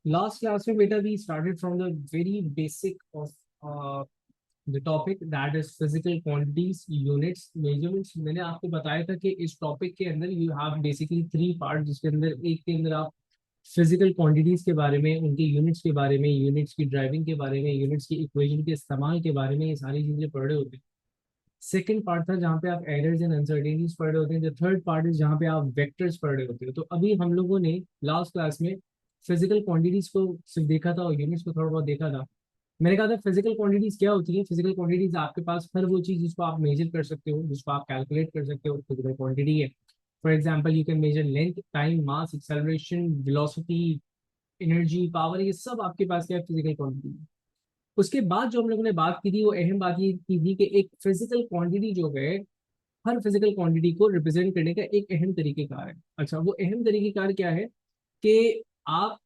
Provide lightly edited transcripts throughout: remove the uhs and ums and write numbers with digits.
Last class में बेटा we started from the very basic of the topic that is physical quantities, units, measurements. मैंने आपको बताया था कि इस टॉपिक के अंदर you have basically three parts, जिसके अंदर एक के अंदर आप फिजिकल क्वांटिटीज के बारे में, उनके यूनिट्स के बारे में, यूनिट्स की ड्राइविंग के बारे में, यूनिट्स की इक्वेशन के इस्तेमाल के बारे में, ये सारी चीजें पढ़ रहे होते हैं। सेकेंड पार्ट था जहाँ पे आप एरर्स एंड अनसर्टेनिटीज पढ़ रहे होते हैं। जो थर्ड पार्ट है जहाँ पे आप वेक्टर्स पढ़ रहे होते हो। तो अभी हम लोगों ने लास्ट क्लास में फिजिकल क्वांटिटीज को सिर्फ देखा था और यूनिट्स को थोड़ा बहुत देखा था। मैंने कहा था फिजिकल क्वांटिटीज क्या होती है। फिजिकल क्वांटिटीज आपके पास हर वो चीज जिसको आप मेजर कर सकते हो, जिसको आप कैलकुलेट कर सकते हो, फिजिकल क्वांटिटी है। For example you can measure length, time, mass, acceleration, velocity, energy, power, ये सब आपके पास क्या है, फिजिकल क्वांटिटी। उसके बाद जो हम लोगों ने बात की थी वो अहम बात ये की थी कि एक फिजिकल क्वांटिटी जो है, हर फिजिकल क्वांटिटी को रिप्रेजेंट करने का एक अहम तरीकेकार है। अच्छा, वो अहम तरीकेकार क्या है कि आपको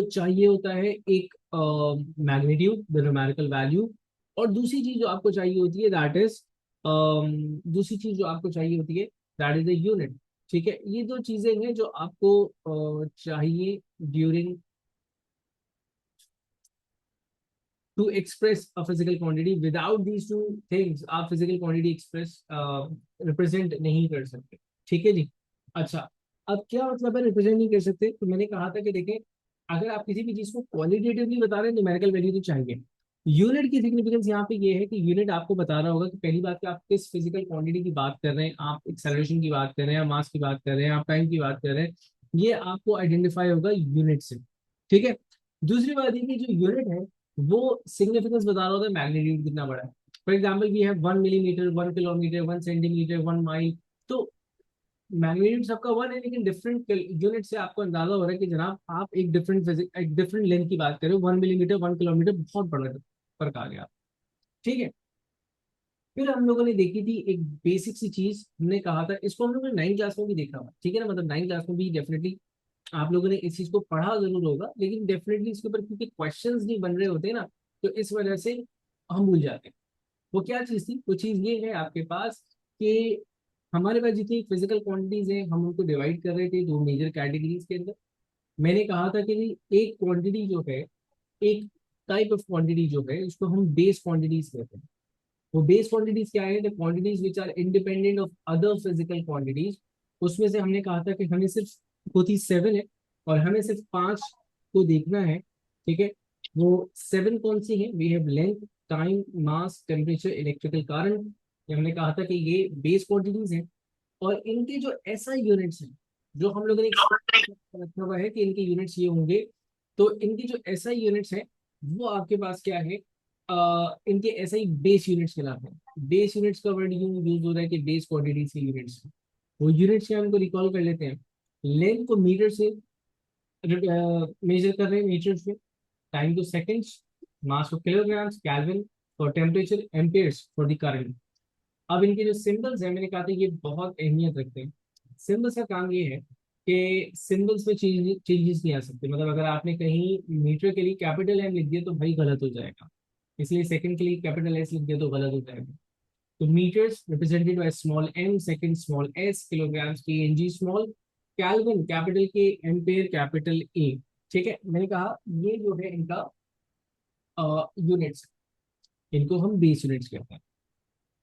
चाहिए होता है एक मैग्नीट्यूड, द न्यूमेरिकल वैल्यू, और दूसरी चीज जो आपको चाहिए होती है दैट इज दूसरी चीज जो आपको चाहिए होती है दैट इज द यूनिट। ठीक है, ये दो चीजें हैं जो आपको चाहिए during to express a physical quantity. Without these two things आप फिजिकल क्वांटिटी एक्सप्रेस रिप्रेजेंट नहीं कर सकते। ठीक है जी। अच्छा, अब क्या मतलब है रिप्रेजेंट नहीं कर सकते? तो मैंने कहा था कि देखें, अगर आप किसी भी चीज को क्वालिटेटिवली बता रहे हैं, न्यूमेरिकल वैल्यू तो चाहिए। यूनिट की सिग्निफिकेंस यहाँ पे ये है कि यूनिट आपको बता रहा होगा कि पहली बात कि आप किस फिजिकल क्वांटिटी की बात कर रहे हैं, आप एक्सेलरेशन की बात कर रहे हैं, मास की बात कर रहे हैं, आप टाइम की बात कर रहे हैं, ये आपको आइडेंटिफाई होगा यूनिट से। ठीक है। दूसरी बात ये कि जो यूनिट है वो सिग्निफिकेंस बता रहा होता है मैग्नीट्यूड कितना बड़ा है। For example we have 1 millimetre, 1 kilometre, 1 centimetre, 1 mile. तो मैग्नीट्यूड सबका वन है, लेकिन डिफरेंट यूनिट से आपको अंदाजा हो रहा है कि जनाब आप एक डिफरेंट लेंथ की बात करें। 1 मिलीमीटर, 1 किलोमीटर, बहुत बड़ा फर्क आ गया। ठीक है। फिर हम लोगों ने देखी थी एक बेसिक सी चीज, हमने कहा था इसको हम लोगों ने 9 क्लास में भी देखा हुआ, ठीक है ना, मतलब 9 क्लास में भी डेफिनेटली आप लोगों ने इस चीज को पढ़ा जरूर होगा, लेकिन डेफिनेटली इसके ऊपर क्योंकि क्वेश्चंस नहीं बन रहे होते ना, तो इस वजह से हम भूल जाते हैं। वो क्या चीज थी? वो चीज ये है आपके पास कि हमारे पास जितनी फिजिकल क्वांटिटीज हैं हम उनको डिवाइड कर रहे थे दो मेजर कैटेगरीज के अंदर। मैंने कहा था कि एक क्वांटिटी जो है, एक टाइप ऑफ क्वांटिटी जो है, उसको हम बेस क्वांटिटीज कहते हैं। वो बेस क्वांटिटीज क्या है? The quantities which are independent of other physical quantities. उसमें से हमने कहा था कि हमें सिर्फ होती 7 है और हमें सिर्फ 5 को देखना है। ठीक है। वो 7 कौन सी है? We have length, time, mass, temperature, electrical current. ये हमने कहा था कि ये बेस क्वांटिटीज हैं। और इनके जो ऐसा यूनिट्स हैं, जो हम लोगों ने रखा हुआ है कि इनके यूनिट्स ये होंगे, तो इनकी जो ऐसा यूनिट्स है वो आपके पास क्या है, इनके ऐसे ही बेस यूनिट्स कहलाते हैं। बेस यूनिट्स का वर्ड यूज हो रहा है कि बेस क्वांटिटीज के यूनिट्स। वो यूनिट्स क्या, उनको रिकॉल कर लेते हैं। लेंथ को मीटर से मेजर कर रहे हैं, मीटर से। टाइम को सेकेंड्स, मास को किलोग्राम्स, केल्विन, और temperature amperes for the current. अब इनके जो सिंबल्स हैं, मैंने कहा था ये बहुत अहमियत रखते हैं। सिंबल्स का काम ये है कि सिंबल्स में चेंजेस नहीं आ सकते। मतलब अगर आपने कहीं मीटर के लिए कैपिटल एम लिख दिया तो भाई गलत हो जाएगा, इसलिए सेकंड के लिए कैपिटल एस लिख दिया तो गलत हो जाएगा। तो metres represented by small M, second small S, kilograms के K G small, kelvin capital K, ampere capital A. ठीक है। मैंने कहा ये जो है इनका यूनिट्स, इनको हम बेस यूनिट्स कहते हैं।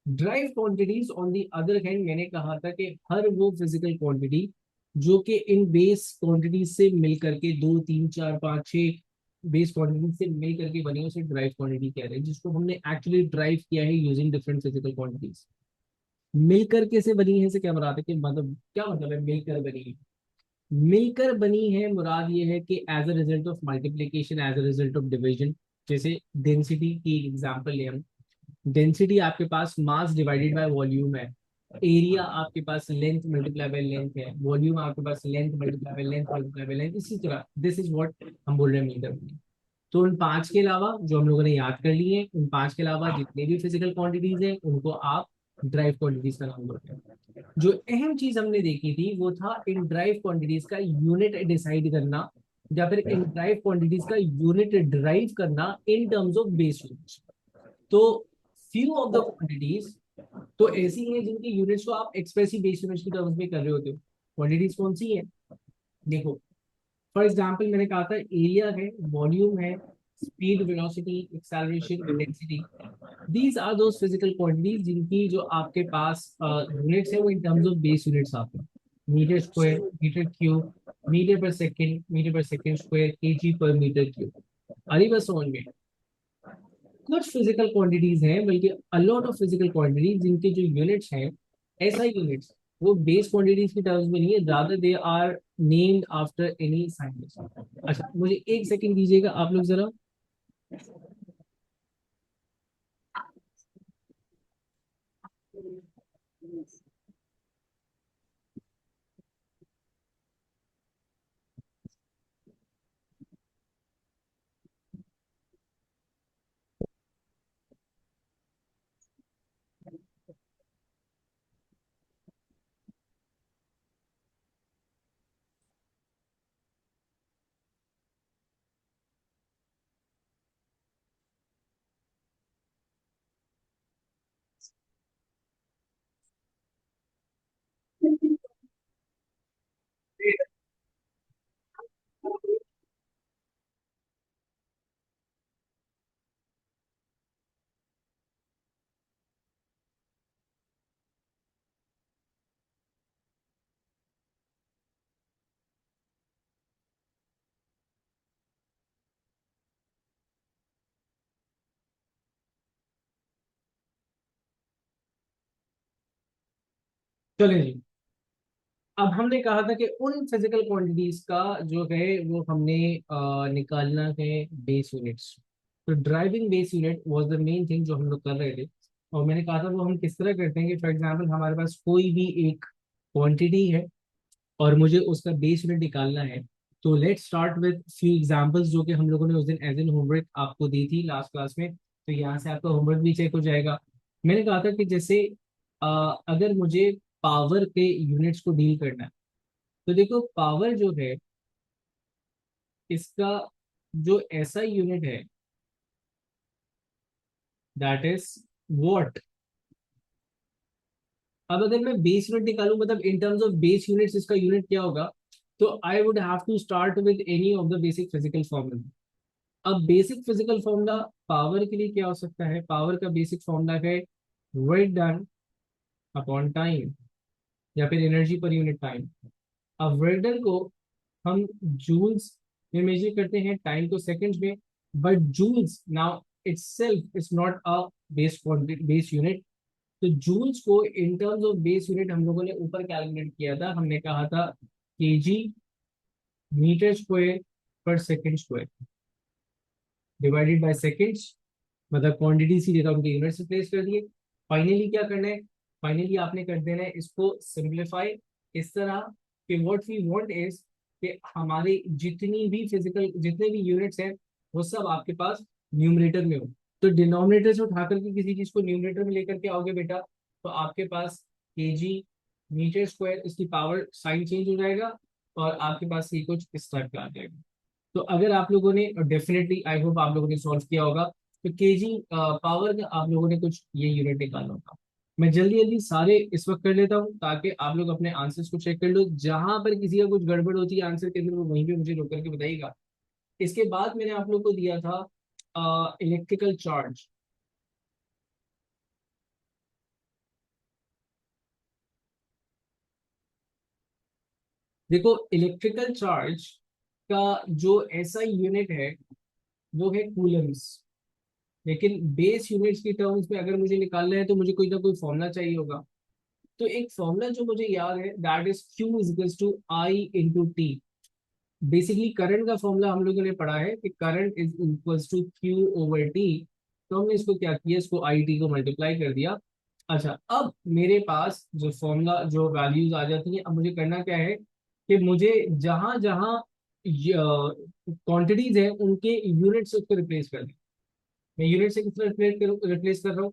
Drive quantities on the other hand, मैंने कहा था कि हर वो फिजिकल क्वांटिटी जो कि इन बेस क्वांटिटीज से मिल करके, 2 3 4 5 6 बेस क्वांटिटीज से मिल करके बनी है, उसे ड्राइव क्वांटिटी कह रहे हैं, जिसको हमने एक्चुअली ड्राइव किया है यूजिंग डिफरेंट फिजिकल क्वांटिटीज। मिलकर के से बनी है से क्या मुराद है कि मतलब क्या मतलब है मिलकर बनी है? मिलकर बनी है मुराद ये है कि as a result of multiplication, as a result of division. जैसे डेंसिटी की एग्जांपल ले हम। डेंसिटी आपके पास मास डिवाइडेड बाय वॉल्यूम है। एरिया आपके पास लेंथ मल्टीप्लाई बाय लेंथ है। वॉल्यूम आपके पास length multiply by length multiply by length. इसी तरह दिस इज व्हाट हम बोल रहे हैं मीटर। तो उन 5 के अलावा जो हम लोगों ने याद कर लिए, उन 5 के अलावा जितनी भी फिजिकल क्वांटिटीज हैं उनको आप ड्राइव क्वांटिटीज का नाम बोलते हैं। जो अहम चीज हमने देखी थी वो था इन ड्राइव क्वांटिटीज का यूनिट डिसाइड करना, या फिर इन ड्राइव क्वांटिटीज का यूनिट ड्राइव करना इन टर्म्स ऑफ बेस यूनिट्स। तो फ्यू ऑफ द क्वांटिटीज तो ऐसी हैं जिनकी यूनिट्स को आप एक्सप्रेसिव बेस यूनिट्स की टर्म्स में कर रहे होते हो। क्वांटिटीज कौन सी है? देखो, फॉर एग्जाम्पल मैंने कहा था एरिया है, वॉल्यूम है, speed, velocity, acceleration, density. These are those physical quantities जिनकी जो आपके पास यूनिट्स है वो in terms of base units आते हैं। Metre square, metre cube, metre per second square, KG per metre cube. अरे बस समझ में, कुछ फिजिकल क्वांटिटीज हैं, बल्कि अलॉट ऑफ फिजिकल क्वांटिटीज जिनके जो यूनिट्स हैं, ऐसा यूनिट्स, वो बेस क्वांटिटीज की टर्म्स में नहीं है, rather they are named after any scientist. अच्छा, मुझे एक सेकंड दीजिएगा आप लोग जरा। चलें जी, अब हमने कहा था कि उन फिजिकल क्वांटिटीज का जो है वो हमने निकालना है बेस यूनिट्स। तो driving base unit was the main thing जो हम लोग कर रहे थे। और मैंने कहा था वो हम किस तरह करते हैं कि फॉर एग्जांपल हमारे पास कोई भी एक क्वांटिटी है और मुझे उसका बेस यूनिट निकालना है। तो let's start with few examples जो कि हम लोगों ने उस दिन एज एन होमवर्क आपको दी थी लास्ट क्लास में। तो यहाँ से आपका होमवर्क भी चेक हो जाएगा। मैंने कहा था कि जैसे अगर मुझे पावर के यूनिट्स को डील करना है, तो देखो पावर जो है इसका जो ऐसा यूनिट है, दैट इज वॉट। अब अगर मैं बेस यूनिट निकालूं, मतलब in terms of base units इसका यूनिट क्या होगा, तो I would have to start with any of the basic physical formula. अब बेसिक फिजिकल फॉर्मूला पावर के लिए क्या हो सकता है? पावर का बेसिक फॉर्मूला है वर्क डन अपॉन टाइम, या फिर एनर्जी पर यूनिट टाइम। अब वर्क डन को हम जूल्स में मेजर करते हैं, टाइम को सेकंड्स में। But joules now itself is not a base quantity, base unit. तो जूल्स को in terms of base unit हम लोगों ने ऊपर कैलकुलेट किया था, हमने कहा था केजी मीटर स्क्वायर पर second square divided by seconds. मतलब क्वांटिटी सीधे था उनके यूनिट से प्लेस कर दिए। फाइनली क्या करना है? फाइनली आपने कर देना है इसको सिंप्लीफाई इस तरह कि व्हाट वी वांट इज कि हमारे जितनी भी फिजिकल जितने भी यूनिट्स हैं वो सब आपके पास न्यूमरेटर में हो। तो डिनोमिनेटर से उठा करके किसी चीज को न्यूमरेटर में लेकर के आओगे बेटा, तो आपके पास केजी मीटर स्क्वायर, इसकी पावर साइन चेंज हो जाएगा और आपके पास ये कुछ इस टाइप का आ जाएगा। तो अगर आप लोगों ने डेफिनेटली आई होप आप लोगों ने सॉल्व किया होगा, तो केजी पावर का आप लोगों ने कुछ ये यूनिट निकालना होगा। मैं जल्दी जल्दी सारे इस वक्त कर लेता हूँ ताकि आप लोग अपने आंसर्स को चेक कर लो। जहां पर किसी का कुछ गड़बड़ होती है आंसर के अंदर, वो वहीं पे मुझे रोक करके बताइएगा। इसके बाद मैंने आप लोग को दिया था इलेक्ट्रिकल चार्ज। देखो, इलेक्ट्रिकल चार्ज का जो ऐसा यूनिट है वो है कूलम्स। लेकिन बेस यूनिट्स की टर्म्स में अगर मुझे निकालना है तो मुझे कोई ना कोई फॉर्मूला चाहिए होगा। तो एक फॉर्मूला जो मुझे याद है, that is Q is equals to I into T. Basically current का फॉर्मूला हम लोगों ने पढ़ा है कि current is equals to Q over T. तो हमने इसको क्या किया, इसको आई टी को मल्टीप्लाई कर दिया। अच्छा, अब मेरे पास जो फॉर्मूला जो वैल्यूज आ जाती हैं, अब मुझे करना क्या है कि मुझे जहां जहां क्वांटिटीज है उनके यूनिट से उसको रिप्लेस कर दें। मैं यूनिट से किस तरह रिप्लेस कर रहा हूँ?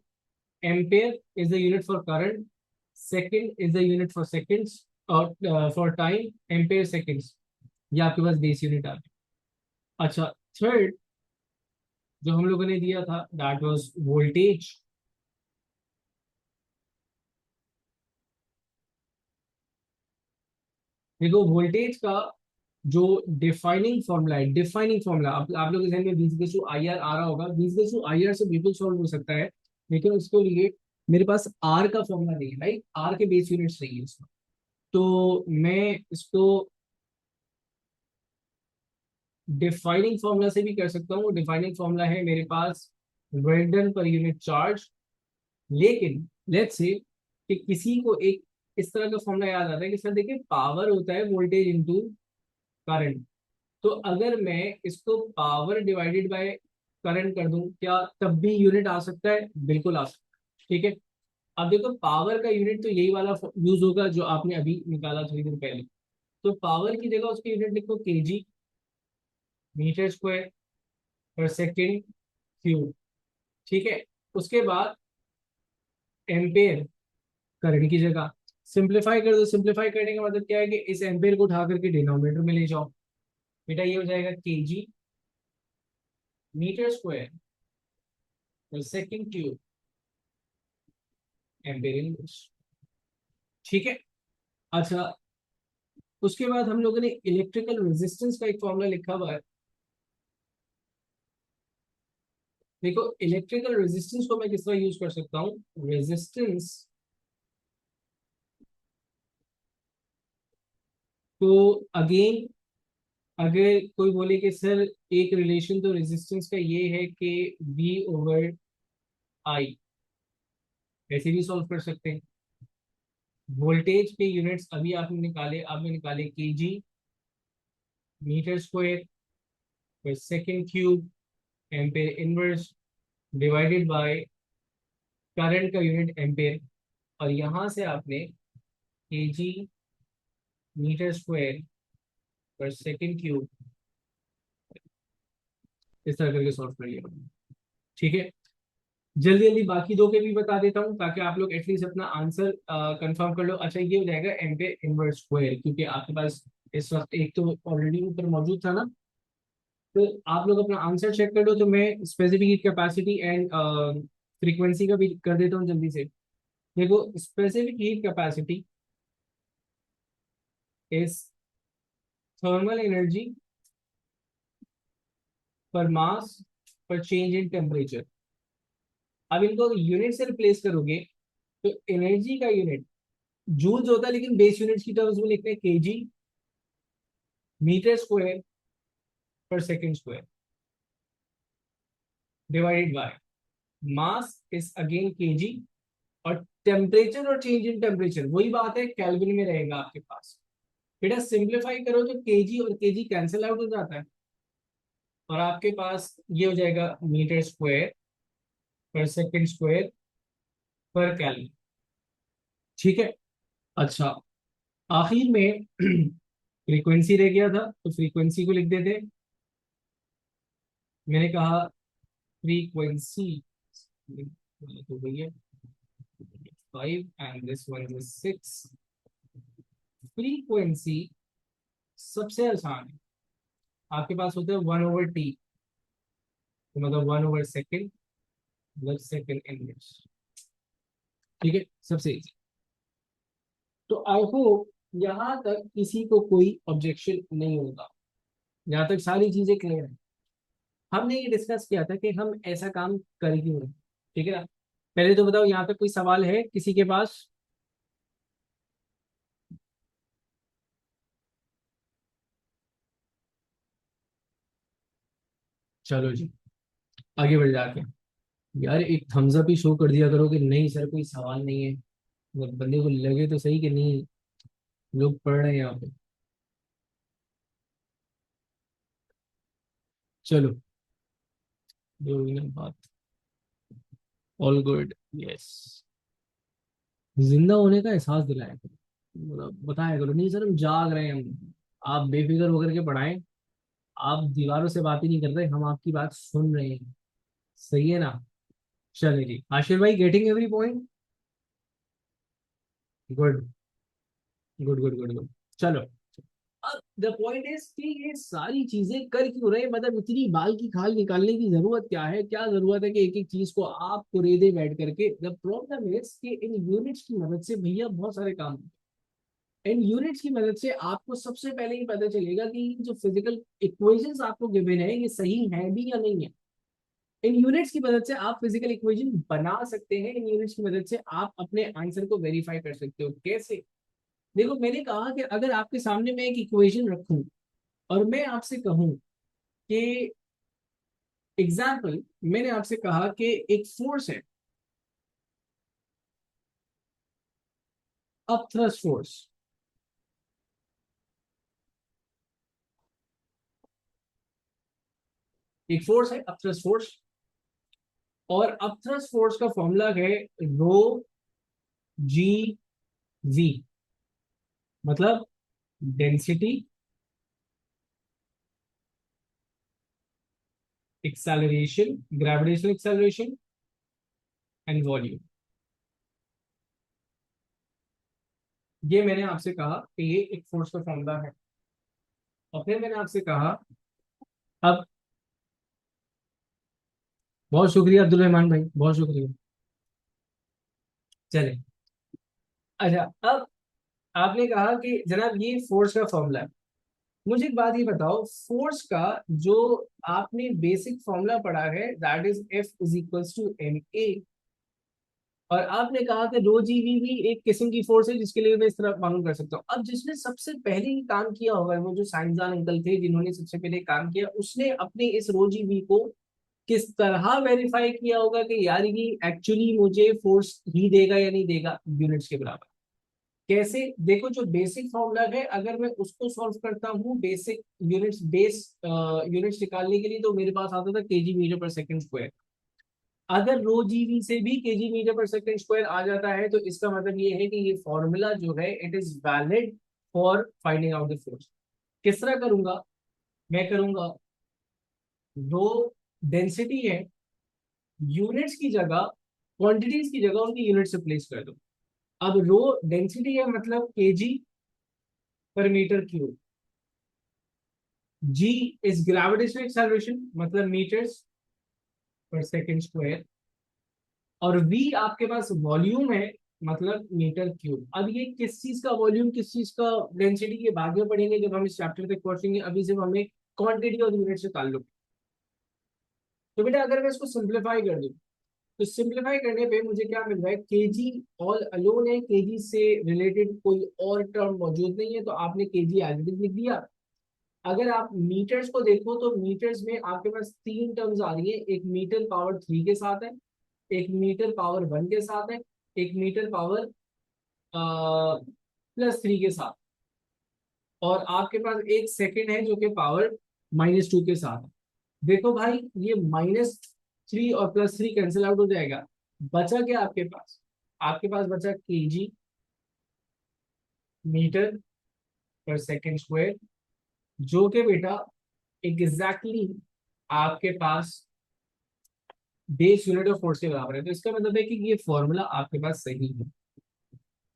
Ampere is the unit for current, second is the unit for seconds, और फॉर टाइम एम्पेयर सेकंड्स। ये आपके पास बेस यूनिट आ गया। अच्छा, थर्ड जो हम लोगों ने दिया था दैट वाज वोल्टेज। देखो वोल्टेज का जो डिफाइनिंग फॉर्मूला है, डिफाइनिंग फॉर्मूला आप लोग के ध्यान में V/IR आ रहा होगा। V/IR से बिल्कुल सॉल्व हो सकता है, लेकिन उसके लिए मेरे पास आर का फॉर्मूला नहीं है, राइट? आर के बेस यूनिट्स नहीं है उसमें। तो मैं इसको डिफाइनिंग फॉर्मूला से भी कर सकता हूँ। डिफाइनिंग फॉर्मूला है मेरे पास वोल्टन पर यूनिट चार्ज। लेकिन लेट्स से कि किसी को एक इस तरह का फॉर्मूला याद आता है कि सर देखिए पावर होता है वोल्टेज इंटू करंट। तो अगर मैं इसको पावर डिवाइडेड बाय करंट कर दूं, क्या तब भी यूनिट आ सकता है? बिल्कुल आ सकता है, ठीक है। अब देखो पावर का यूनिट तो यही वाला यूज होगा जो आपने अभी निकाला थोड़ी देर पहले। तो पावर की जगह उसकी यूनिट लिखो केजी, मीटर स्क्वायर पर सेकेंड क्यूब, ठीक है। उसके बाद एम्पेयर करंट की जगह। सिंप्लीफाई कर दो। सिंप्लीफाई करने का मतलब क्या है कि इस एम्पेयर को उठा करके डिनोमिनेटर में ले जाओ। बेटा ये हो जाएगा केजी मीटर स्क्वायर पर सेकेंड क्यूब एम्पेयर इनवर्स, ठीक है। अच्छा, उसके बाद हम लोगों ने इलेक्ट्रिकल रेजिस्टेंस का एक फॉर्मूला लिखा हुआ है। देखो इलेक्ट्रिकल रेजिस्टेंस को मैं किस तरह यूज कर सकता हूँ। रेजिस्टेंस तो अगेन, अगर कोई बोले कि सर एक रिलेशन तो रेजिस्टेंस का ये है कि V/I, ऐसे भी सॉल्व कर सकते हैं। वोल्टेज के यूनिट्स अभी आपने निकाले, आपने निकाले केजी मीटर स्क्वायर पर second cube ampere inverse divided by current का यूनिट एम्पेयर। और यहां से आपने केजी मीटर स्क्वायर पर सेकेंड क्यूब इस तरह करके सॉल्व कर लिया, ठीक है। जल्दी जल्दी बाकी दो के भी बता देता हूँ ताकि आप लोग एटलीस्ट अपना आंसर कंफर्म कर लो। अच्छा ये हो जाएगा एम्पेयर इनवर्स स्क्वायर, क्योंकि आपके पास इस वक्त एक तो ऑलरेडी ऊपर मौजूद था ना। तो आप लोग अपना आंसर चेक कर लो, तो मैं specific heat capacity and frequency का भी कर देता हूँ जल्दी से। देखो specific heat capacity is thermal energy पर मास पर चेंज इन टेम्परेचर। अब इनको यूनिट से रिप्लेस करोगे तो एनर्जी का यूनिट जूल्स होता है, लेकिन बेस यूनिट्स की टर्म्स में लिखते हैं केजी मीटर स्क्वायर पर second square divided by mass is again KG, और टेम्परेचर और चेंज इन टेम्परेचर वही बात है, केल्विन में रहेगा आपके पास। बेटा सिंप्लीफाई करो तो केजी और केजी कैंसिल आउट हो जाता है, और आपके पास ये हो जाएगा मीटर स्क्वायर पर सेकेंड स्क्वायर पर केल्विन, ठीक है। अच्छा, आखिर में फ्रीक्वेंसी रह गया था, तो फ्रीक्वेंसी को लिख देते। मैंने कहा फ्रीक्वेंसी तो भैया 5 and this one is 6। Frequency सबसे आसान है, आपके पास होता है 1/T, तो मतलब 1/सेकेंड मतलब सेकेंड इनवर्स, ठीक है, सबसे इजी। तो आई होप यहाँ तक किसी को कोई ऑब्जेक्शन नहीं होगा, यहाँ तक सारी चीजें क्लियर है। हमने ये डिस्कस किया था कि हम ऐसा काम कर क्यों रहे हैं, ठीक है ना। पहले तो बताओ यहाँ तक कोई सवाल है किसी के पास? चलो जी, आगे बढ़ जाते हैं। यार एक थम्स अप ही शो कर दिया करो कि नहीं सर कोई सवाल नहीं है, मतलब बंदे को लगे तो सही कि नहीं लोग पढ़ रहे हैं यहाँ पे। चलो जो हुई ना बात, ऑल गुड, यस। जिंदा होने का एहसास दिलाया करो, मतलब बताया करो नहीं सर हम जाग रहे हैं हम। आप बेफिक्र होकर के पढ़ाएं। आप दीवारों से बात ही नहीं कर रहे, हम आपकी बात सुन रहे हैं, सही है ना। चलिए जी, आशीष भाई getting every point. Good good good good good. चलो, अब द पॉइंट इज कि ये सारी चीजें कर क्यों रहे, मतलब इतनी बाल की खाल निकालने की जरूरत क्या है? क्या जरूरत है कि एक एक चीज को आप कुरेदे बैठ करके? द प्रॉब्लम इज कि इन यूनिट्स की मदद से भैया बहुत सारे काम होते इन यूनिट्स की मदद से आपको सबसे पहले ही पता चलेगा कि जो फिजिकल इक्वेशंस आपको गिवन है ये सही है भी या नहीं है। इन यूनिट्स की मदद से आप फिजिकल इक्वेशन बना सकते हैं, इन यूनिट्स की मदद से आप अपने आंसर को वेरीफाई कर सकते हो। कैसे? देखो, मैंने कहा कि अगर आपके सामने मैं एक इक्वेशन रखूं और मैं आपसे कहूं कि एग्जाम्पल, मैंने आपसे कहा कि एक फोर्स है, अपथ्रस्ट फोर्स। एक फोर्स है अपथ्रस्ट फोर्स, और अपथ्रस्ट फोर्स का फॉर्मूला है रो जी वी, मतलब density, acceleration, gravitational acceleration and volume. ये मैंने आपसे कहा कि ये एक फोर्स का फॉर्मूला है। और फिर मैंने आपसे कहा, अब बहुत शुक्रिया अब्दुल रहमान भाई, बहुत शुक्रिया। चले, अच्छा, अब आपने कहा कि जनाब ये फोर्स का फॉर्मूला है। मुझे एक बात ये बताओ, फोर्स का जो आपने बेसिक फॉर्मूला पढ़ा है that is F is equals to M A, और आपने कहा कि रो जी वी भी एक किस्म की फोर्स है जिसके लिए मैं इस तरह मालूम कर सकता हूँ। अब जिसने सबसे पहले ही काम किया होगा वो जो साइंसदान अंकल थे जिन्होंने सबसे पहले काम किया, उसने अपने इस रो जी वी को किस तरह वेरीफाई किया होगा कि यार ये एक्चुअली मुझे फोर्स ही देगा या नहीं देगा यूनिट्स के बराबर। कैसे? देखो, जो बेसिक फॉर्मूला है अगर मैं उसको सॉल्व करता हूँ बेसिक यूनिट्स बेस यूनिट्स निकालने के लिए, तो मेरे पास आता था KG metre per second square. अगर रो जीवी से भी KG metre per second square आ जाता है तो इसका मतलब ये है कि ये फॉर्मूला जो है it is valid for finding out the force. किस तरह करूंगा? मैं करूंगा रो डेंसिटी है, यूनिट्स की जगह, क्वांटिटीज की जगह उनकी यूनिट से प्लेस कर दो। अब रो डेंसिटी है मतलब KG per metre cube, G is gravitational acceleration मतलब मीटर्स पर सेकंड स्क्वायर, और वी आपके पास वॉल्यूम है मतलब मीटर क्यूब। अब ये किस चीज का वॉल्यूम, किस चीज का डेंसिटी, ये बाद में पढ़ेंगे जब हम इस चैप्टर तक पहुंचेंगे। अभी सिर्फ हमें क्वांटिटी और यूनिट से ताल्लुक। तो बेटा अगर मैं इसको सिंप्लीफाई कर दूं, तो सिंप्लीफाई करने पे मुझे क्या मिल रहा है? केजी ऑल अलोन है, केजी से रिलेटेड कोई और टर्म मौजूद नहीं है, तो आपने केजी एज इट इज लिख दिया। अगर आप मीटर्स को देखो तो मीटर्स में आपके पास तीन टर्म्स आ रही है, एक मीटर पावर 3 के साथ है, एक मीटर पावर 1 के साथ है, एक मीटर पावर +3 के साथ, और आपके पास एक सेकंड है जो कि पावर -2 के साथ है। देखो भाई, ये -3 और +3 कैंसिल आउट हो जाएगा। बचा क्या आपके पास? आपके पास बचा KG metre per second square, जो कि बेटा एग्जैक्टली exactly आपके पास बेस यूनिट ऑफ फोर्स के बराबर है। तो इसका मतलब है कि ये फॉर्मूला आपके पास सही है।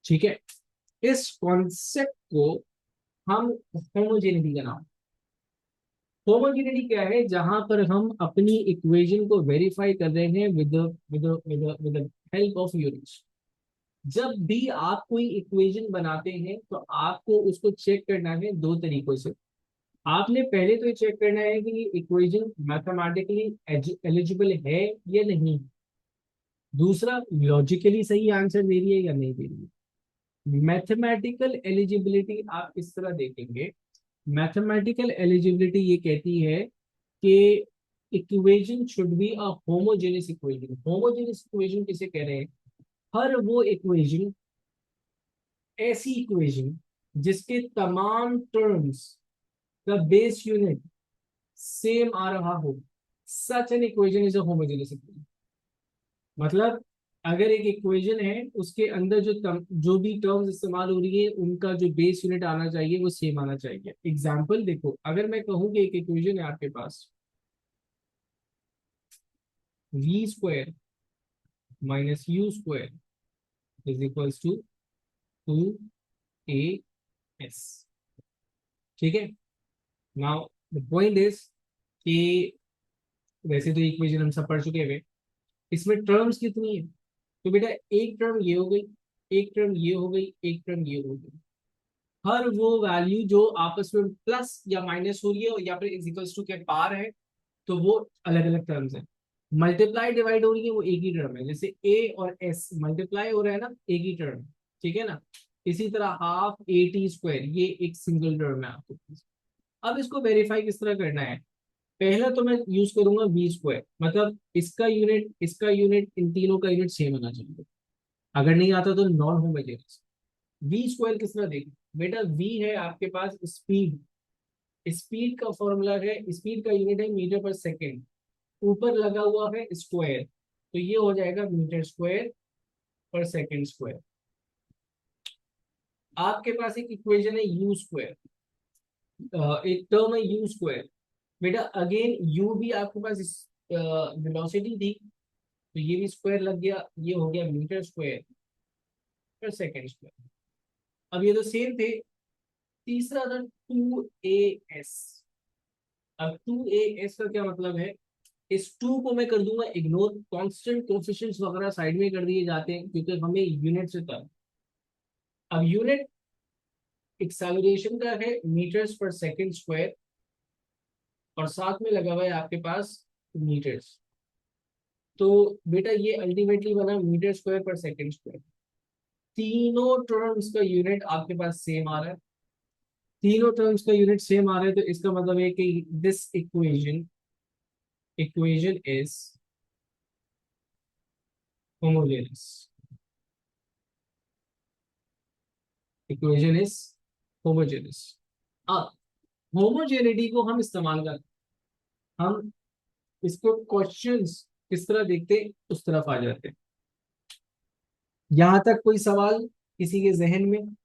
ठीक है, इस कॉन्सेप्ट को हम होमोजेनिटी का नाम। होमोजेनिटी क्या है? जहां पर हम अपनी इक्वेशन को वेरीफाई कर रहे हैं with with with help of units. जब भी आप कोई इक्वेशन बनाते हैं तो आपको उसको चेक करना है दो तरीकों से। आपने पहले तो ये चेक करना है कि ये इक्वेशन मैथमेटिकली एलिजिबल है या नहीं। दूसरा, लॉजिकली सही आंसर दे रही है या नहीं दे रही है। मैथमेटिकल एलिजिबिलिटी आप इस तरह देखेंगे। मैथमेटिकल एलिजिबिलिटी ये कहती है कि equation should be a homogeneous equation. Homogeneous equation किसे कह रहे हैं? हर वो इक्वेशन, ऐसी इक्वेशन जिसके तमाम टर्म्स का बेस यूनिट सेम आ रहा हो, such an equation is a homogeneous equation. मतलब अगर एक इक्वेशन है उसके अंदर जो भी टर्म्स इस्तेमाल हो रही है उनका जो बेस यूनिट आना चाहिए वो सेम आना चाहिए। एग्जाम्पल देखो, अगर मैं कहूँ कि एक इक्वेशन है आपके पास v² - u² is equals to 2as। ठीक है, नाउ द पॉइंट इज कि वैसे तो इक्वेशन हम सब पढ़ चुके हैं, इसमें टर्म्स कितनी है? तो बेटा एक टर्म ये हो गई, एक टर्म ये हो गई, एक टर्म ये हो गई। हर वो वैल्यू जो आपस में प्लस या माइनस हो रही है या फिर इजिकल्स टू के पार है, तो वो अलग अलग टर्म्स है। मल्टीप्लाई डिवाइड हो रही है वो एक ही टर्म है, जैसे ए और एस मल्टीप्लाई हो रहा है ना, एक ही टर्म, ठीक है ना। इसी तरह हाफ ए टी स्क्वायर ये एक सिंगल टर्म है आपके पास। अब इसको वेरीफाई किस तरह करना है, पहला तो मैं यूज करूंगा वी स्क्वायर, मतलब इसका यूनिट इन तीनों का यूनिट सेम होना चाहिए। अगर नहीं आता तो नॉन होमोजेनियस। वी स्क्वायर किस तरह देखो बेटा, वी है आपके पास स्पीड, स्पीड का फॉर्मूला है, स्पीड का यूनिट है मीटर पर सेकेंड, ऊपर लगा हुआ है स्क्वायर, तो ये हो जाएगा मीटर स्क्वायर पर सेकेंड स्क्वायर। आपके पास एक इक्वेशन है यू स्क्वायर, एक टर्म है यू स्क्वायर। बेटा अगेन यू भी आपके पास वेलोसिटी थी, तो ये भी स्क्वायर लग गया, ये हो गया मीटर स्क्वायर पर सेकेंड स्क्वायर। अब ये तो सेम थे। तीसरा था टू ए एस। अब टू ए एस का क्या मतलब है, इस टू को मैं कर दूंगा इग्नोर, कांस्टेंट कोफिशिएंट्स वगैरह साइड में कर दिए जाते हैं क्योंकि हमें यूनिट से तब। अब यूनिट एक्सेलरेशन का है मीटर्स पर सेकंड स्क्वायर, और साथ में लगा हुआ है आपके पास मीटर्स, तो बेटा ये अल्टीमेटली बना मीटर स्क्वायर पर सेकंड स्क्वायर। तीनों टर्म्स का यूनिट आपके पास सेम आ रहा है, तीनों टर्म्स का यूनिट सेम आ रहा है, तो इसका मतलब है कि this equation is homogeneous, equation is homogeneous. अब होमोजेनिटी को हम इस्तेमाल कर, हम इसको क्वेश्चंस किस तरह देखते उस तरफ आ जाते हैं। यहां तक कोई सवाल किसी के जहन में?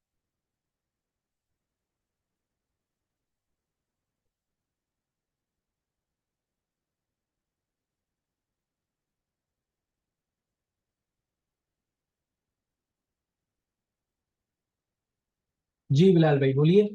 जी बिलाल भाई बोलिए।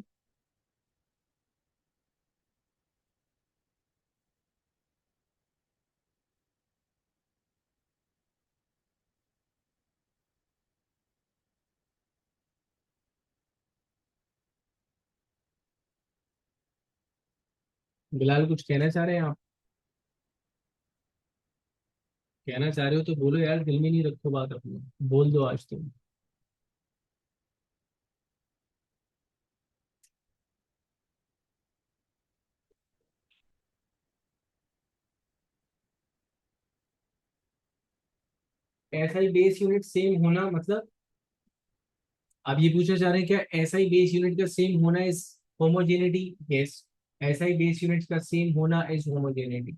बिलाल कुछ कहना चाह रहे हैं आप? कहना चाह रहे हो तो बोलो यार, दिल में नहीं रखो बात अपनी, बोल दो आज तुम। ऐसा ही बेस यूनिट सेम होना मतलब, आप ये पूछना चाह रहे हैं क्या ऐसा ही बेस यूनिट का सेम होना इज होमोजेनिटी? यस, ऐसा ही बेस यूनिट का सेम होना इज होमोजेनिटी।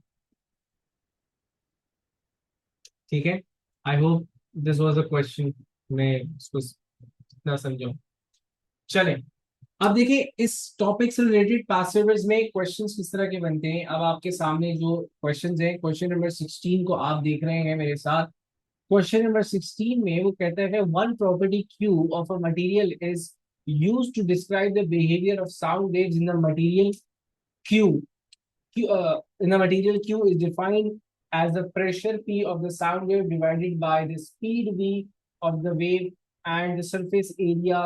ठीक है, I hope this was a question, मैं इसको इतना समझाऊं। चलें, अब देखिए इस टॉपिक से रिलेटेड पासिवर्ड्स में क्वेश्चंस किस तरह के बनते हैं। अब आपके सामने जो क्वेश्चंस हैं, क्वेश्चन नंबर 16 को आप देख रहे हैं मेरे साथ। क्वेश्चन नंबर 16 में वो कहता है one property Q of a material is used to describe the behaviour of sound waves in the material Q. In the material Q is defined as the pressure P of the sound wave divided by the speed V of the wave and the surface area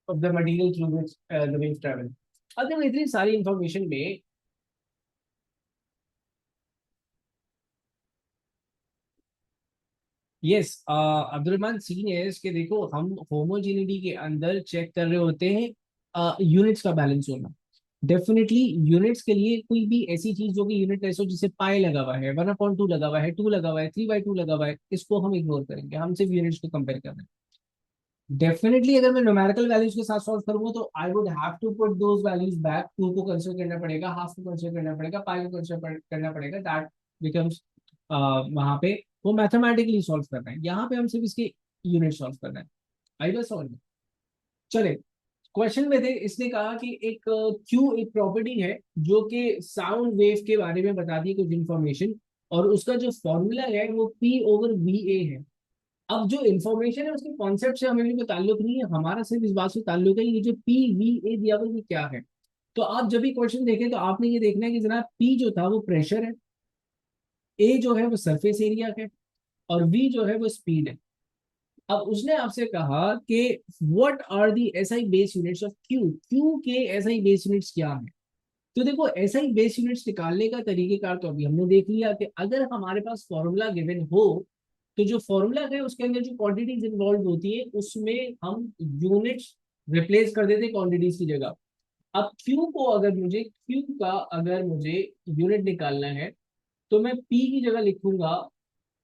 of the material through which the wave travel. अब देखो इतनी सारी information में, yes Abdul Rahman scene है इसके, देखो हम homogeneity के अंदर चेक कर रहे होते हैं यूनिट्स का बैलेंस होना। डेफिनेटली यूनिट्स के लिए कोई भी ऐसी चीज जो कि यूनिट लेस हो, जिसे पाई लगा हुआ है, 1/2 लगा हुआ है, 2 लगा हुआ है, 3/2 लगा हुआ है, इसको हम इग्नोर करेंगे, हम सिर्फ यूनिट्स को कंपेयर कर रहे हैं। डेफिनेटली अगर मैं न्यूमेरिकल वैल्यूज के साथ सॉल्व करूंगा तो I would have to put those values back, 2 को कंसीडर करना पड़ेगा, हाफ को कंसीडर करना पड़ेगा, पाई को कंसीडर करना पड़ेगा, दैट बिकम्स वहां पे वो मैथमेटिकली सॉल्व कर रहे हैं, यहाँ पे हम सिर्फ इसके यूनिट सॉल्व कर रहे हैं। आई बस समझ में? चले, क्वेश्चन में थे, इसने कहा कि एक क्यू एक प्रॉपर्टी है जो कि साउंड वेव के बारे में बताती है कुछ इंफॉर्मेशन, और उसका जो फॉर्मूला है वो पी ओवर वी ए है। अब जो इन्फॉर्मेशन है उसके कॉन्सेप्ट से हमें भी कोई ताल्लुक नहीं है, हमारा सिर्फ इस बात से ताल्लुक है ये जो पी वी ए दिया हुआ है, ये क्या है। तो आप जब भी क्वेश्चन देखें तो आपने ये देखना है कि जनाब पी जो था वो प्रेशर है, ए जो है वो सरफेस एरिया है, और वी जो है वो स्पीड है। अब उसने आपसे कहा कि what are the SI base units of Q, Q के एसआई बेस यूनिट्स क्या है। तो देखो एसआई बेस यूनिट्स निकालने का तरीकेकार तो अभी हमने देख लिया कि अगर हमारे पास फॉर्मूला गिवन हो तो जो फॉर्मूला है उसके अंदर जो क्वांटिटीज इन्वॉल्व होती है उसमें हम यूनिट्स रिप्लेस कर देते क्वांटिटीज की जगह। अब क्यू को अगर मुझे क्यू का अगर मुझे यूनिट निकालना है तो मैं पी की जगह लिखूंगा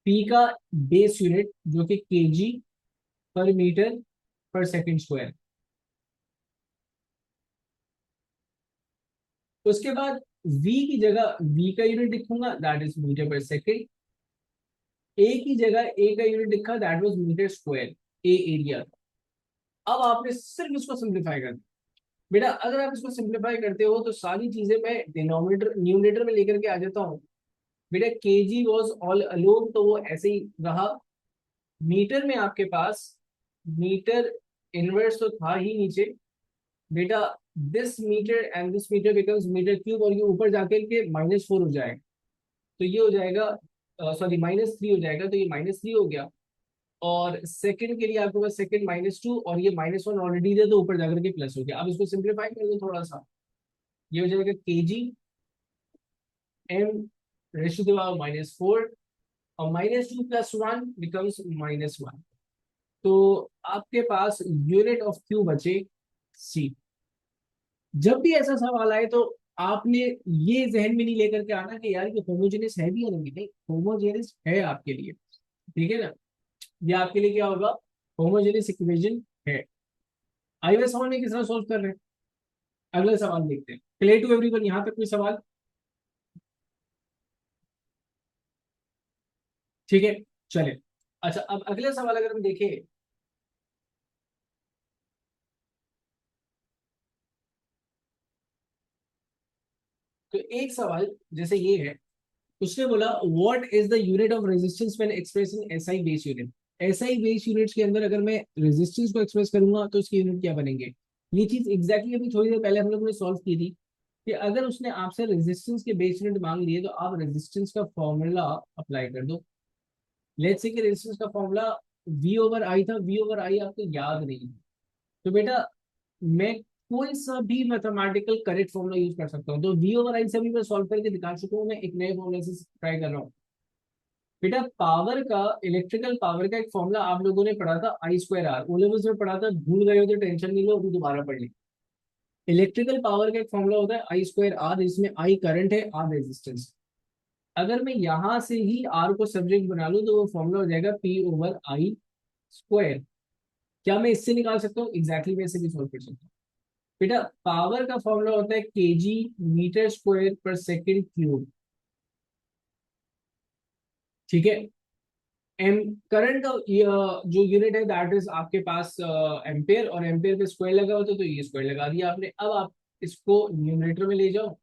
पी का बेस यूनिट जो कि KG per metre per second square. उसके बाद v की जगह v का यूनिट लिखूंगा that is metre per second. A की जगह ए का यूनिट लिखा that was metre square, A area. अब आपने सिर्फ इसको सिंप्लीफाई कर दिया। बेटा अगर आप इसको सिंप्लीफाई करते हो तो सारी चीजें मैं डिनोमिनेटर न्यूमरेटर में लेकर के आ जाता हूँ। बेटा केजी वाज ऑल अलोन तो वो ऐसे ही रहा। मीटर में आपके पास मीटर इनवर्स तो था ही नीचे। बेटा this metre and this metre becomes metre cube और ये ऊपर जाकर के -4 हो जाएगा। तो ये हो जाएगा सॉरी -3 हो जाएगा तो ये -3 हो गया। और सेकंड के लिए आपके पास सेकंड -2 और ये -1 ऑलरेडी है तो ऊपर जाकर के प्लस हो गया। अब इसको सिंप्लीफाई कर दो थोड़ा सा। ये हो जाएगा KG M ratio to power -4 और -2 + 1 बिकम्स -1। तो आपके पास यूनिट ऑफ क्यू बचे सी। जब भी ऐसा सवाल आए तो आपने ये जहन में नहीं लेकर के आना कि यार ये होमोजेनियस है भी या नहीं होमोजेनियस है आपके लिए। ठीक है ना। ये आपके लिए क्या होगा होमोजेनियस इक्वेशन है। आइए सवाल में किस तरह सोल्व कर रहे हैं। अगला सवाल देखते हैं क्लियर टू एवरीवन यहाँ तक कोई सवाल। ठीक है चले। अच्छा अब अगला सवाल अगर हम देखें तो एक सवाल जैसे ये है। उसने बोला what is the unit of resistance when expressing SI base unit. SI base units के अंदर अगर मैं रेजिस्टेंस को एक्सप्रेस करूंगा तो उसके यूनिट क्या बनेंगे। ये चीज एग्जैक्टली अभी थोड़ी देर पहले हम लोगों ने सॉल्व की थी कि अगर उसने आपसे रेजिस्टेंस के बेस यूनिट मांग लिए तो आप रेजिस्टेंस का फॉर्मूला अप्लाई कर दो। लेट्स से कि रेजिस्टेंस का फॉर्मूला वी ओवर आई था। वी ओवर आई आपको याद नहीं है तो बेटा मैं कोई सा भी मैथमेटिकल करेक्ट फॉर्मूला यूज कर सकता हूँ। तो वी ओवर आई से भी मैं सॉल्व करके दिखा चुका हूँ। मैं एक नए फॉर्मूले से ट्राई कर रहा हूँ। बेटा पावर का इलेक्ट्रिकल पावर का एक फॉर्मूला आप लोगों ने पढ़ा था I2R ओ लेवल्स में पढ़ा था। भूल गए हो तो टेंशन नहीं लो अभी दोबारा पढ़ ली। इलेक्ट्रिकल पावर का एक फॉर्मूला होता है I2R जिसमें I करंट है R रेजिस्टेंस। अगर मैं यहां से ही R को सब्जेक्ट बना लूं तो वो फॉर्मूला हो जाएगा P/I²। क्या मैं इससे निकाल सकता हूँ एग्जैक्टली मैं इसे भी सॉल्व कर सकता हूँ। बेटा पावर का फॉर्मूला होता है केजी मीटर स्क्वायर पर सेकंड क्यूब। ठीक है। एम करंट का जो यूनिट है दैट इज आपके पास एम्पेयर और एम्पेयर पे स्क्वायर लगा होता है तो ये स्क्वायर लगा दिया आपने। अब आप इसको न्यूमरेटर में ले जाओ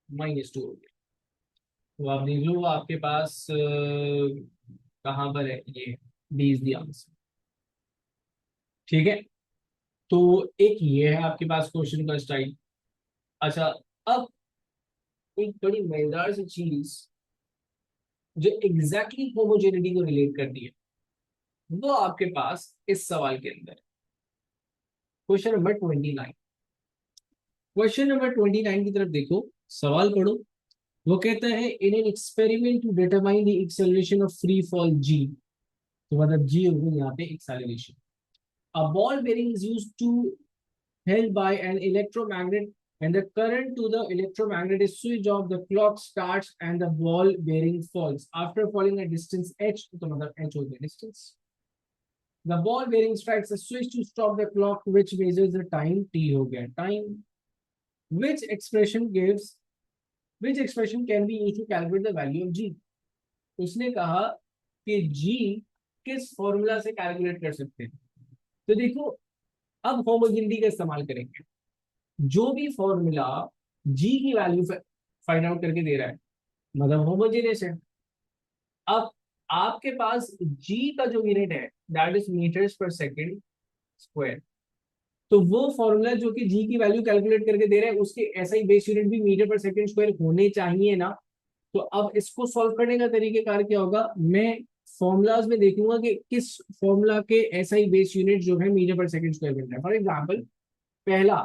-2 हो गया। तो आप देख लो आपके पास कहाँ पर है ये डी इज द आंसर। ठीक है। तो एक ये है आपके पास क्वेश्चन का स्टाइल। अच्छा अब एक बड़ी मजेदार सी चीज जो एग्जैक्टली होमोजेनिटी को रिलेट करती है वो आपके पास इस सवाल के अंदर क्वेश्चन नंबर 29। क्वेश्चन नंबर 29 की तरफ देखो सवाल पढ़ो। वो कहता है in an experiment to determine the acceleration of free fall G. तो मतलब जी होगी यहाँ पे acceleration. A ball bearing is used to held by an electromagnet and the current to the electromagnet is switched off, the clock starts and the ball bearing falls after falling a distance h। तो मतलब h हो गया distance। the ball bearing strikes a switch to stop the clock which measures the time t हो गया time। which expression gives which expression can be used to calculate the value of g। उसने कहा कि g किस formula से calculate कर सकते हैं। तो देखो अब होमोजेनिटी का इस्तेमाल करेंगे। जो भी फॉर्मूला जी की वैल्यू फाइंड आउट करके दे रहा है मतलब होमोजेनियस है। अब आपके पास जी का जो यूनिट है that is metres per second square. तो वो फॉर्मूला जो कि जी की वैल्यू कैलकुलेट करके दे रहा है उसके ऐसा ही बेस यूनिट भी मीटर पर सेकंड स्क्वायर होने चाहिए ना। तो अब इसको सॉल्व करने का तरीकेकार क्या होगा, मैं फॉर्मूलाज में देखूंगा कि किस फॉर्मूला के एसआई बेस यूनिट जो है मीटर पर सेकंड स्क्वायर मिल रहा है। फॉर एग्जांपल पहला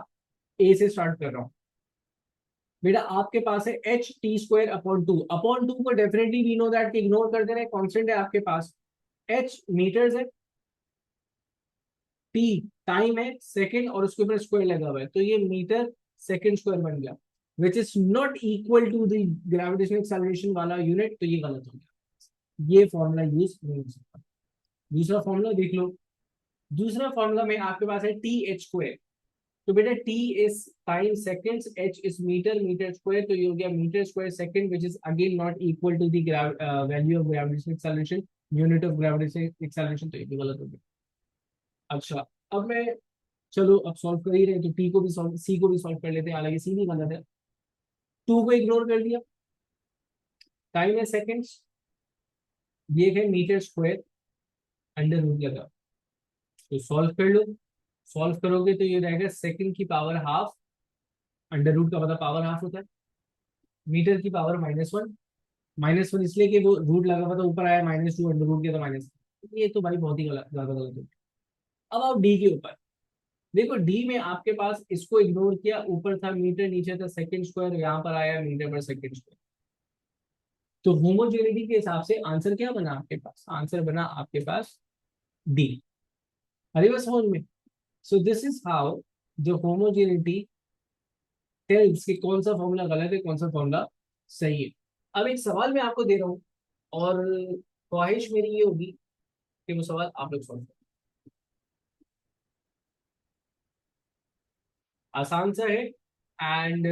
ए से स्टार्ट कर रहा हूँ बेटा, आपके पास है H T square upon two को definitely we know that ignore कर देना है, कांस्टेंट है आपके पास। एच मीटर्स है, टी टाइम है, सेकंड और उसके ऊपर स्क्वायर लगा हुआ है, तो ये मीटर सेकंड स्क्वायर बन गया, which is not equal to the gravitational acceleration वाला यूनिट, तो ये गलत हो गया, ये फॉर्मूला यूज नहीं हो सकता। दूसरा फॉर्मूला देख लो। दूसरा फॉर्मूला में आपके पास है टी एच स्क्वायर, तो बेटा T is time seconds, H is metre, metre square, तो ये हो गया metre square second, which is again not equal to the value of gravitational acceleration, unit of gravitational acceleration, तो ये भी गलत हो गया। अच्छा, अब मैं, चलो अब सॉल्व कर ही रहे तो टी को भी सॉल्व, सी को भी सॉल्व कर लेते हैं, हालांकि सी भी गलत है। टू को इग्नोर कर दिया, टाइम है सेकंड्स, ये है मीटर स्क्वायर, अंडर रूट लगा, तो सॉल्व कर लो। सॉल्व करोगे तो ये रहेगा सेकंड की पावर हाफ, अंडर रूट का मतलब पावर हाफ होता है, मीटर की पावर -1, -1 इसलिए कि वो रूट लगा हुआ था, ऊपर आया -2, अंडर रूट किया तो माइनस, ये तो भाई बहुत ही गलत, ज्यादा गलत हो गया। अब आओ डी के ऊपर, देखो डी में आपके पास इसको इग्नोर किया, ऊपर था मीटर, नीचे था सेकंड स्क्वायर, यहाँ पर आया मीटर पर सेकंड स्क्वायर, तो होमोजेनिटी के हिसाब से आंसर क्या बना आपके पास, आंसर बना आपके पास डी। अरे बस समझ में। सो दिस इज हाउ जो होमोजेनिटी टेल्स कि कौन सा फॉर्मूला गलत है, कौन सा फॉर्मूला सही है। अब एक सवाल मैं आपको दे रहा हूँ, और ख्वाहिश मेरी ये होगी कि वो सवाल आप लोग सॉल्व करें। आसान सा है, एंड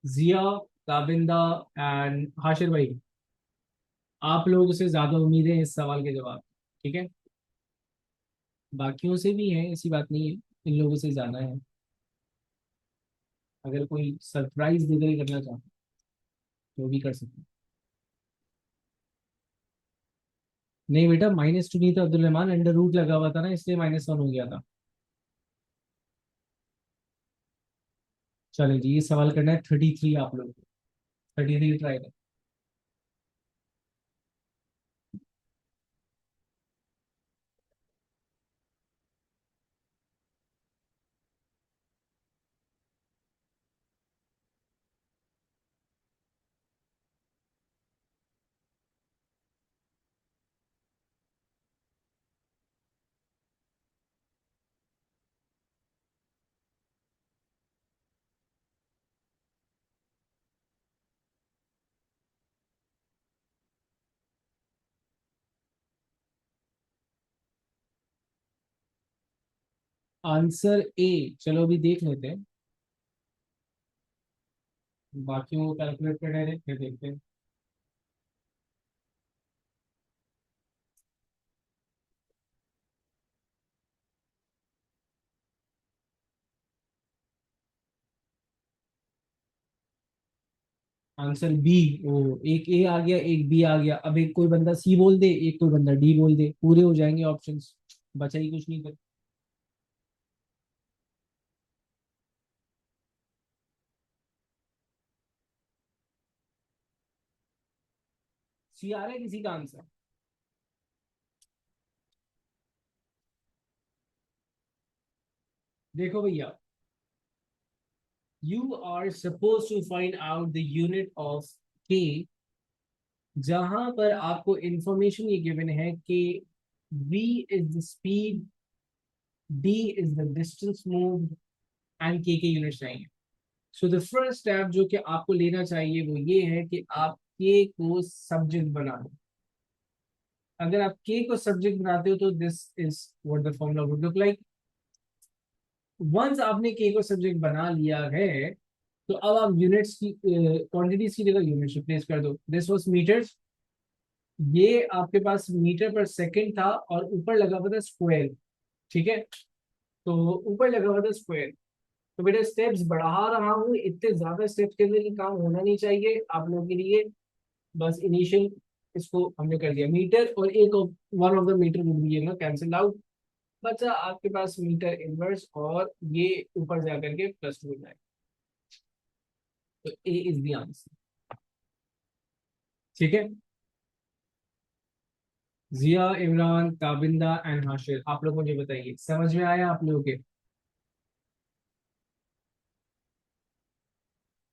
जिया, काबिंदा एंड हाशिर भाई, आप लोगों से ज्यादा उम्मीद है इस सवाल के जवाब, ठीक है। बाकियों से भी है, ऐसी बात नहीं है, इन लोगों से ज्यादा है। अगर कोई सरप्राइज देकर ही करना चाहते तो भी कर सकते हैं। नहीं बेटा, -2 नहीं था अब्दुल रहमान, अंडर रूट लगा हुआ था ना, इसलिए -1 हो गया था। चलें जी, ये सवाल करना है 33 आप लोग, 33 ट्राई करें। आंसर ए, चलो अभी देख लेते हैं, बाकियों को कैलकुलेट कर रहे हैं, फिर देखते हैं। Answer B. ओ, एक ए आ गया, एक बी आ गया, अब एक कोई बंदा सी बोल दे, एक कोई बंदा डी बोल दे, पूरे हो जाएंगे ऑप्शंस, बचा ही कुछ नहीं कर। सी आ रहा है किसी का आंसर? देखो भैया, you are suppose to find out the unit of K, जहां पर आपको इंफॉर्मेशन ये गिवन है कि v is the speed, d is the distance moved and के यूनिट्स चाहिए। सो द फर्स्ट स्टेप जो कि आपको लेना चाहिए वो ये है कि आप के को सब्जेक्ट बना दो। अगर आप के को सब्जेक्ट बनाते हो तो this is what the formula would look like. Once आपने के को सब्जेक्ट बना लिया है, तो अब आप यूनिट्स की क्वांटिटीज की जगह यूनिट्स रिप्लेस कर दो। दिस वाज मीटर्स, ये आपके पास मीटर पर सेकंड था, और ऊपर लगा हुआ था स्क्वायर, ठीक है। तो ऊपर लगा हुआ था स्क्वायर, तो बेटा स्टेप्स बढ़ा रहा हूँ, इतने ज्यादा स्टेप्स के अंदर ये काम होना नहीं चाहिए आप लोगों के लिए। बस इनिशियल इसको हमने कर दिया मीटर, और एक one of the metre would be ना कैंसिल आउट, बचा आपके पास मीटर इनवर्स, और ये ऊपर जा करके +2 हो जाएगा। तो ए इज द आंसर। ठीक है। जिया, इमरान, ताबिंदा एंड हाशिर, आप लोग मुझे बताइए समझ में आया आप लोगों के?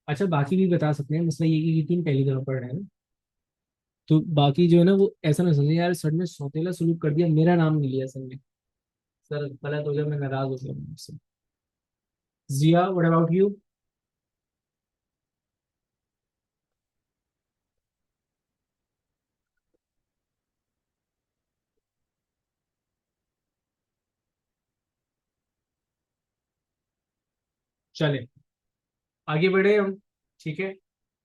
अच्छा, बाकी भी बता सकते हैं, मतलब ये तीन पहली दफा पढ़ रहे हैं ना, तो बाकी जो है ना वो ऐसा ना समझे यार सर ने सौतेला सलूक कर दिया, मेरा नाम नहीं लिया सर ने, सर गलत हो गया, मैं नाराज हो गया मुझसे। जिया, व्हाट अबाउट यू? चले आगे बढ़े हम। ठीक है।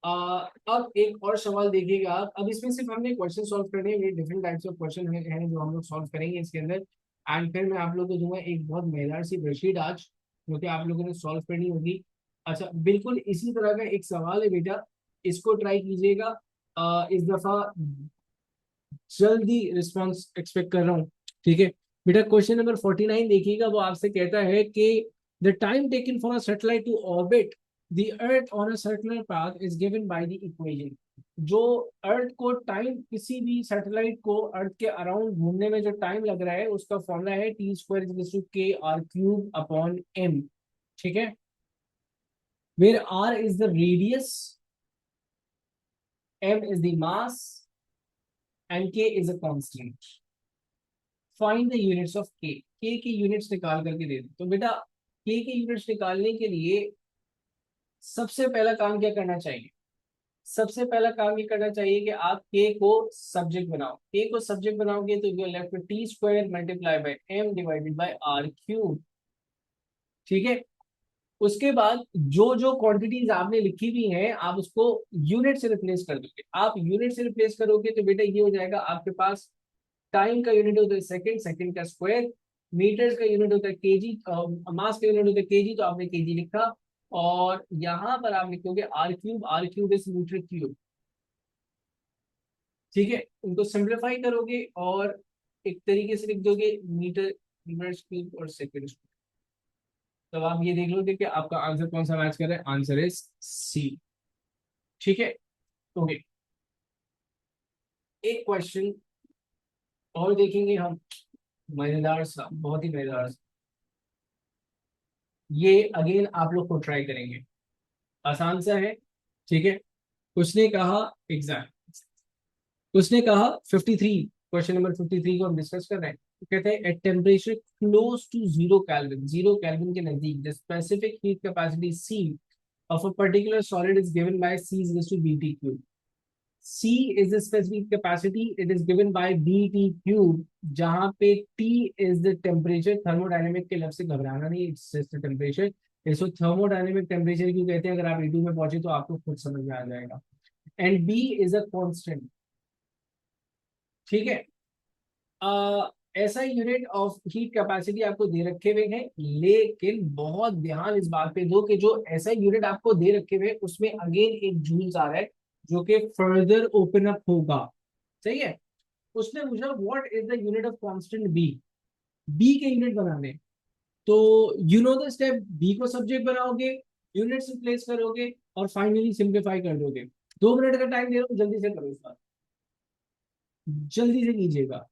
अब एक और सवाल देखिएगा आप, अब इसमें सिर्फ हमने क्वेश्चन सॉल्व करने हैं, डिफरेंट टाइप्स ऑफ क्वेश्चन हैं जो हम लोग सॉल्व करेंगे इसके अंदर। एंड फिर मैं आप लोगों को दूंगा एक बहुत मजेदार सी वर्कशीट आज, जो कि आप लोगों ने सॉल्व करनी होगी। अच्छा, बिल्कुल इसी तरह का एक सवाल है बेटा, इसको ट्राई कीजिएगा। इस दफा जल्दी रिस्पॉन्स एक्सपेक्ट कर रहा हूँ। ठीक है बेटा, क्वेश्चन नंबर 49 देखिएगा, वो आपसे कहता है कि the time taken for a satellite to orbit the earth on a circular path is given by the equation. जो अर्थ को टाइम, किसी भी सैटेलाइट को अर्थ के अराउंड घूमने में जो टाइम लग रहा है उसका फॉर्मूला है T square is two K R cube upon M. ठीक है, where R is the radius, M is the mass and K is a constant. Find the units of K की यूनिट्स निकाल करके दे दो। तो बेटा के की यूनिट्स निकालने के लिए सबसे पहला काम क्या करना चाहिए? सबसे पहला काम ये करना चाहिए कि आप के को सब्जेक्ट बनाओ। के को सब्जेक्ट बनाओगे तो यू लेफ्ट में T square multiply by M divided by R cube. ठीक है, उसके बाद जो जो क्वांटिटीज आपने लिखी हुई हैं आप उसको यूनिट से रिप्लेस कर दोगे। आप यूनिट से रिप्लेस करोगे तो बेटा ये हो जाएगा आपके पास, टाइम का यूनिट होता है सेकंड, सेकंड का स्क्वायर, मीटर्स का यूनिट होता है केजी, मास का यूनिट होता है केजी, तो आपने केजी लिखा। और यहाँ पर आप लिखोगे R cube, R cube is metre cube. ठीक है, उनको सिंप्लीफाई करोगे और एक तरीके से लिख दोगे मीटर, मीटर्स क्यूब और सेकंड। तो आप ये देख लोगे कि आपका आंसर कौन सा मैच कर रहा है, आंसर इज सी। ठीक है, ओके, एक क्वेश्चन और देखेंगे हम, मजेदार सा, बहुत ही मजेदार सा। ये अगेन आप लोग को ट्राई करेंगे, आसान सा है। ठीक है, उसने कहा एग्जाम, उसने कहा 53, क्वेश्चन नंबर 53 को हम डिस्कस कर रहे हैं। तो कहते हैं at temperature close to zero kelvin, zero kelvin के नजदीक the specific heat capacity C of a particular solid is given by C is equal to BT cube. C is the specific capacity, it is given by BT cube, जहां पे T is the temperature, thermodynamic के लफ्ज से घबराना नहीं, it's just the temperature। इसको thermodynamic temperature क्यों कहते हैं, अगर आप E2 में पहुंचे तो आपको खुद समझ में आ जाएगा। And B is a constant। ठीक है, ऐसा यूनिट ऑफ हीट कैपेसिटी आपको दे रखे हुए हैं, लेकिन बहुत ध्यान इस बात पे दो कि जो ऐसा यूनिट आपको दे रखे हुए हैं उसमें अगेन एक जूल्स आ रहा है जो कि फर्दर ओपन अप होगा। सही है, उसने पूछा what is the unit of constant B, B के यूनिट बनाने। तो you know the step, B को सब्जेक्ट बनाओगे, यूनिट्स रिप्लेस करोगे और फाइनली सिंप्लीफाई कर दोगे। 2 मिनट का टाइम दे रहा हूँ, जल्दी से करो इस बात, जल्दी से कीजिएगा।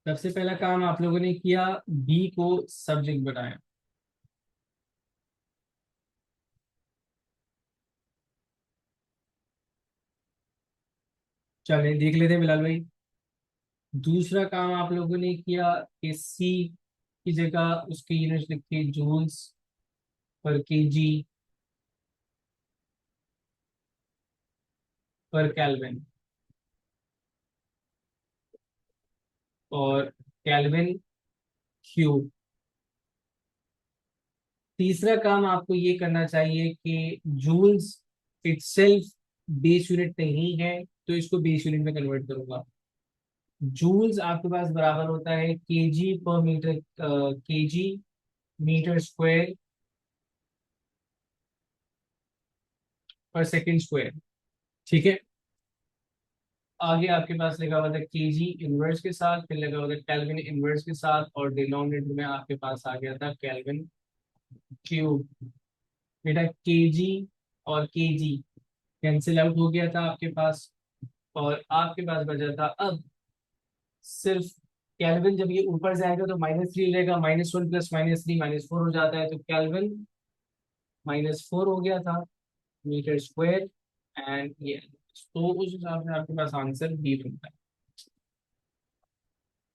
सबसे पहला काम आप लोगों ने किया, बी को सब्जेक्ट बनाया। चले देख लेते हैं बिलाल भाई। दूसरा काम आप लोगों ने किया कि सी की जगह उसके यूनिट्स लिखे जूल्स पर केजी पर केल्विन, और केल्विन क्यूब। तीसरा काम आपको ये करना चाहिए कि जूल्स इटसेल्फ बेस यूनिट नहीं है, तो इसको बेस यूनिट में कन्वर्ट करूंगा। जूल्स आपके पास बराबर होता है KG per metre, KG metre square पर सेकंड स्क्वायर। ठीक है। आगे आपके पास लिखा हुआ था केजी इनवर्स के साथ, फिर लगा हुआ था केल्विन इनवर्स के साथ, और डिनोमिनेटर में आपके पास आ गया था केल्विन क्यूब। बेटा केजी और केजी कैंसिल आउट हो गया था आपके पास, और आपके पास बचा था अब सिर्फ केल्विन। जब ये ऊपर जाएगा तो -3 रहेगा, -1 प्लस -3 -4 हो जाता है, तो केल्विन -4 हो गया था मीटर स्क्वायर एंड ये। तो उस हिसाब से आपके पास आंसर बी बनता है।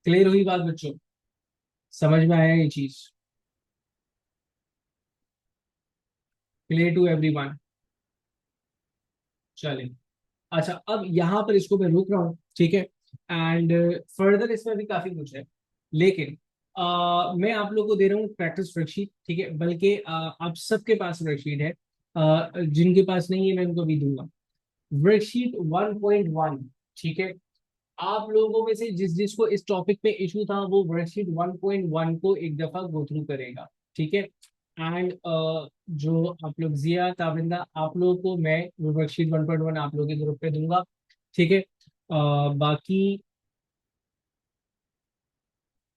क्लियर हुई बात बच्चों? समझ में आया ये चीज? Clear to everyone? चले। अच्छा, अब यहाँ पर इसको मैं रोक रहा हूँ, ठीक है। एंड फर्दर इसमें भी काफी कुछ है, लेकिन मैं आप लोगों को दे रहा हूँ प्रैक्टिस वर्कशीट, ठीक है। बल्कि आप सबके पास वर्कशीट है, जिनके पास नहीं है मैं उनको भी दूंगा। वर्कशीट 1.1, ठीक है। आप लोगों में से जिस जिसको इस टॉपिक पे इशू था वो वर्कशीट 1.1 को एक दफा गो थ्रू करेगा, ठीक है। एंड जो आप लोग जिया ताबिंदा, आप लोगों को मैं वो वर्कशीट 1.1 आप लोगों के ग्रुप पे दूंगा, ठीक है। बाकी